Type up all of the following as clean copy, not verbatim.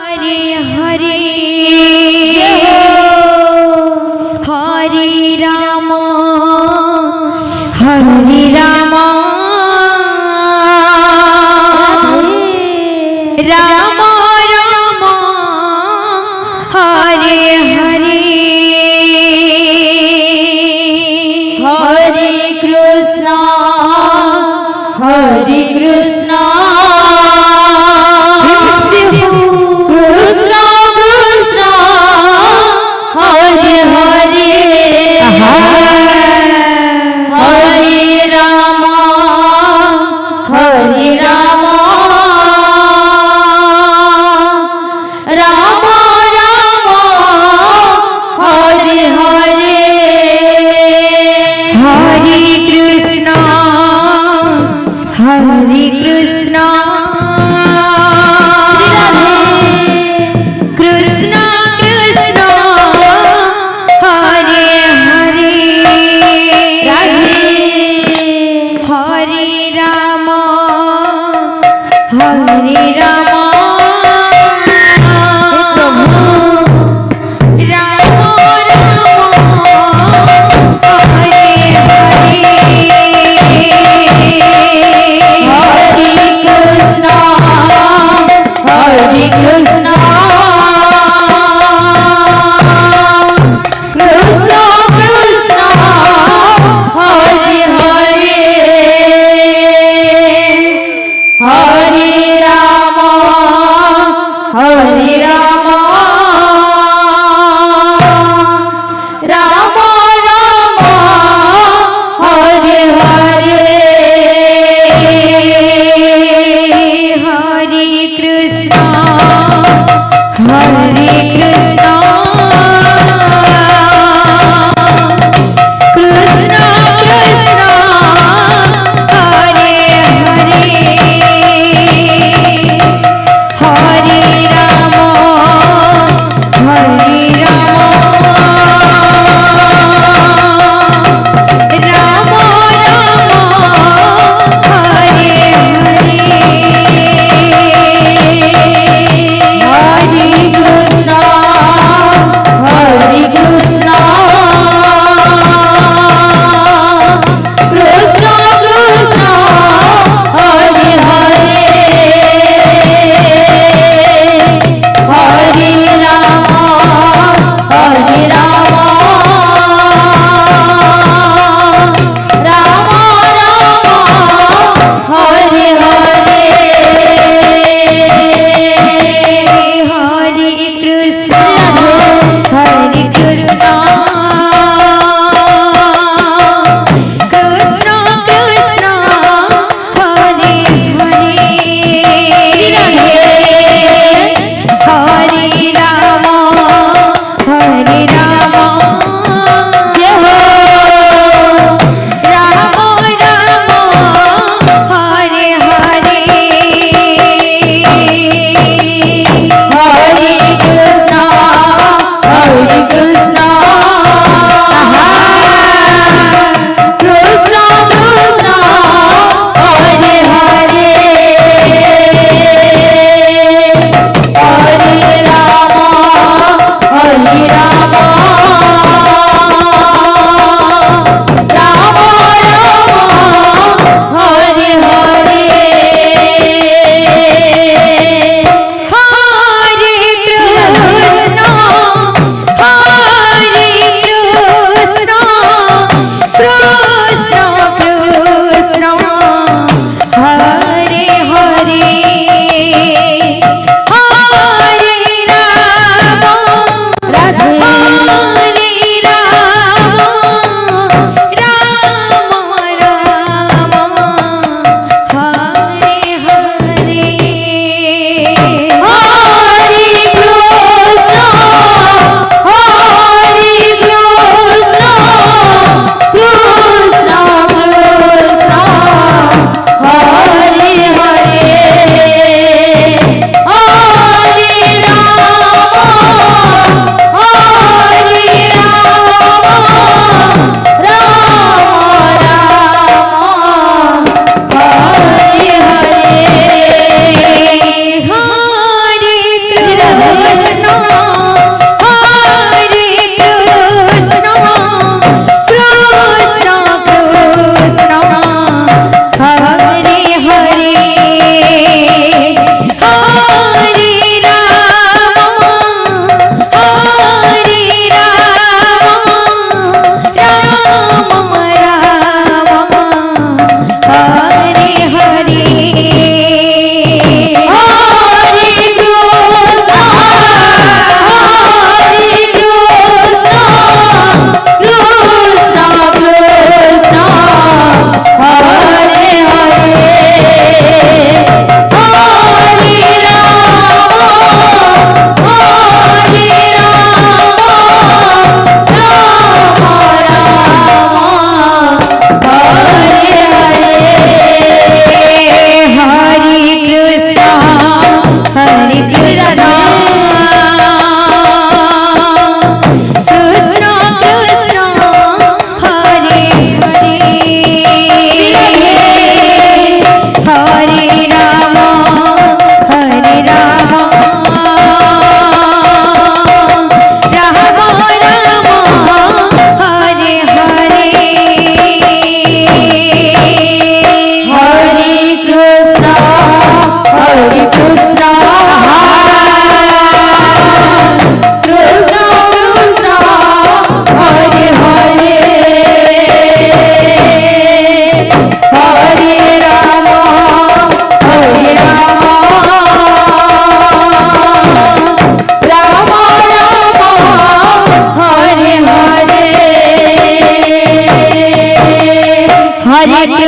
हरे हरे हरे राम हरे राम राम राम हरे हरे हरे कृष्णा हरे कृष्णा कृष्णा कृष्णा हरे हरे हरे राम हरे राम राम राम हरे हरे हरे कृष्णा हरे कृष्णा कृष्णा कृष्णा हरे हरे हरे राम हरे Ram Krishna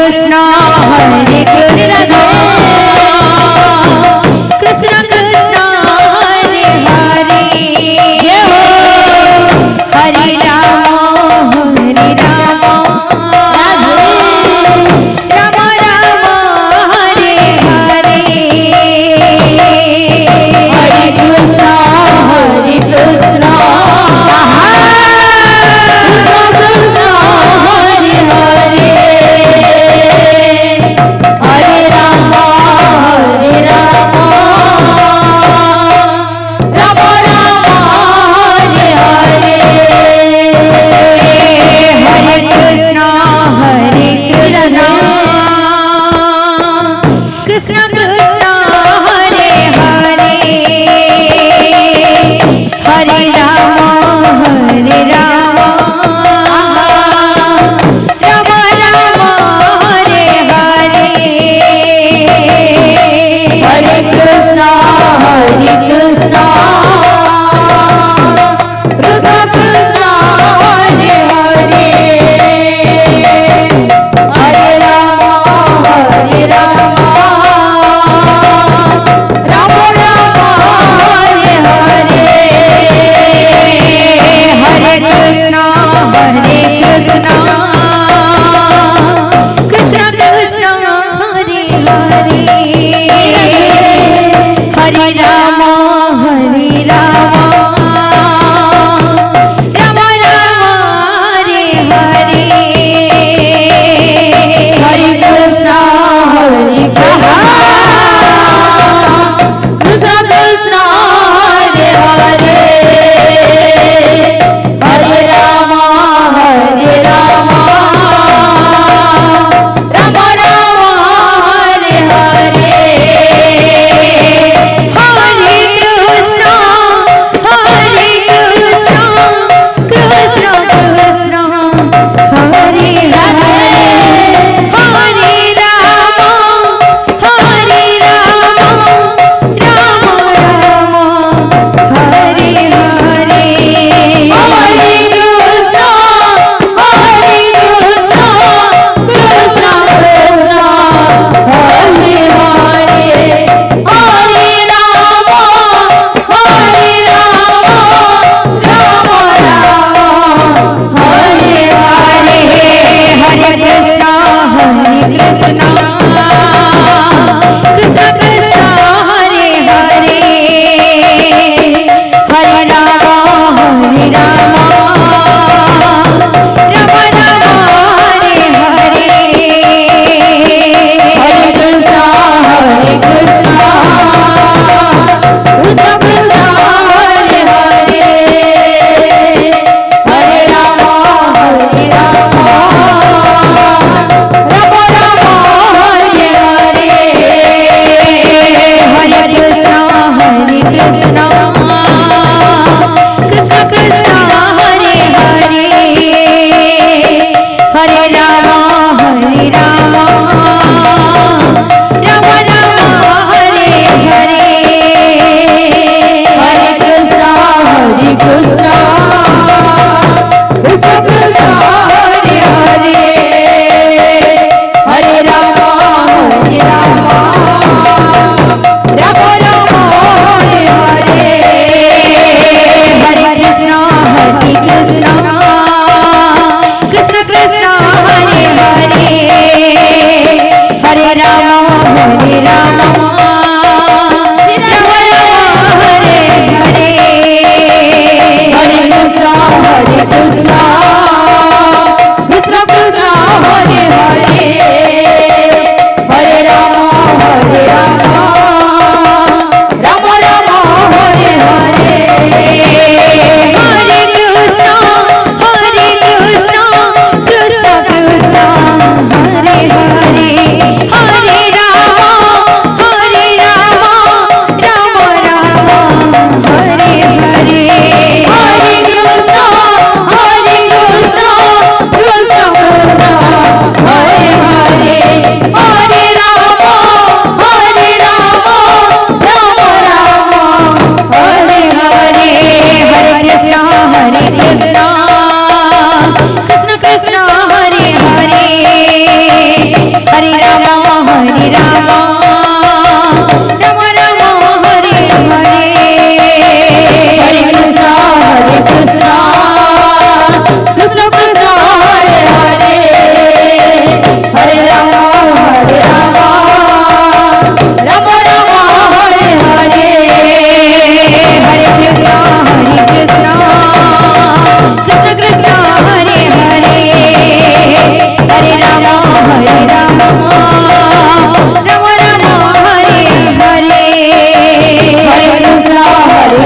Krishna हरे कृष्ण कृष्ण कृष्ण हरे हरे जय हो हरे राम राम राम हरे हरे हरे कृष्ण हरे कृष्ण कृष्ण कृष्ण हरे हरे हरे राम राम राम हरे हरे हरे कृष्ण कृष्ण कृष्ण हरे हरे हरे राम राम राम हरे हरे हरे कृष्ण कृष्ण कृष्ण हरे हरे हरे राम राम राम हरे हरे हरे कृष्ण कृष्ण कृष्ण हरे हरे हरे राम राम राम हरे हरे हरे कृष्ण कृष्ण कृष्ण हरे हरे हरे राम राम राम हरे हरे हरे कृष्ण कृष्ण कृष्ण हरे हरे हरे राम राम हरे हरे हरे कृष्ण कृष्ण कृष्ण कृष्ण हरे हरे हरे राम राम राम हरे हरे हरे कृष्ण कृष्ण कृष्ण कृष्ण हरे हरे हरे राम राम हरे हरे हरे कृष्ण कृष्ण कृष्ण कृष्ण हरे हरे हरे राम राम राम हरे हरे हरे कृष्ण कृष्ण कृष्ण कृष्ण हरे हरे हरे राम राम राम हरे हरे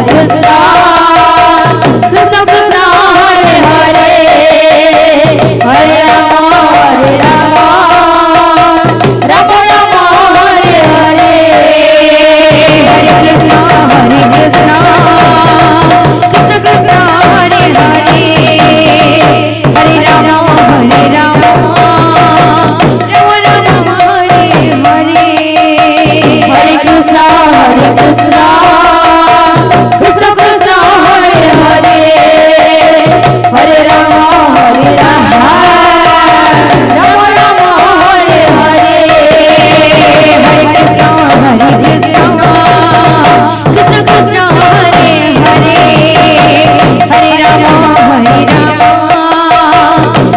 कृष्ण कृष्ण कृष्ण हरे हरे हरे राम राम राम हरे हरे हरे कृष्ण कृष्ण कृष्ण हरे हरे हरे राम राम राम हरे हरे हरे कृष्ण कृष्ण कृष्ण कृष्ण हरे हरे हरे राम राम राम हरे हरे हरे कृष्ण कृष्ण कृष्ण कृष्ण हरे हरे हरे राम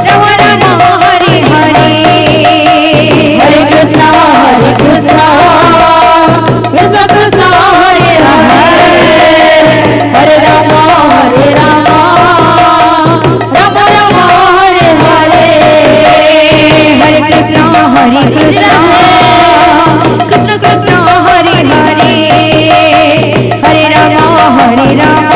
राम राम हरे हरे हरे कृष्ण कृष्ण कृष्ण कृष्ण हरे हरे हरे राम राम राम हरे हरे हरे कृष्ण कृष्ण कृष्ण कृष्ण हरे हरे हरे राम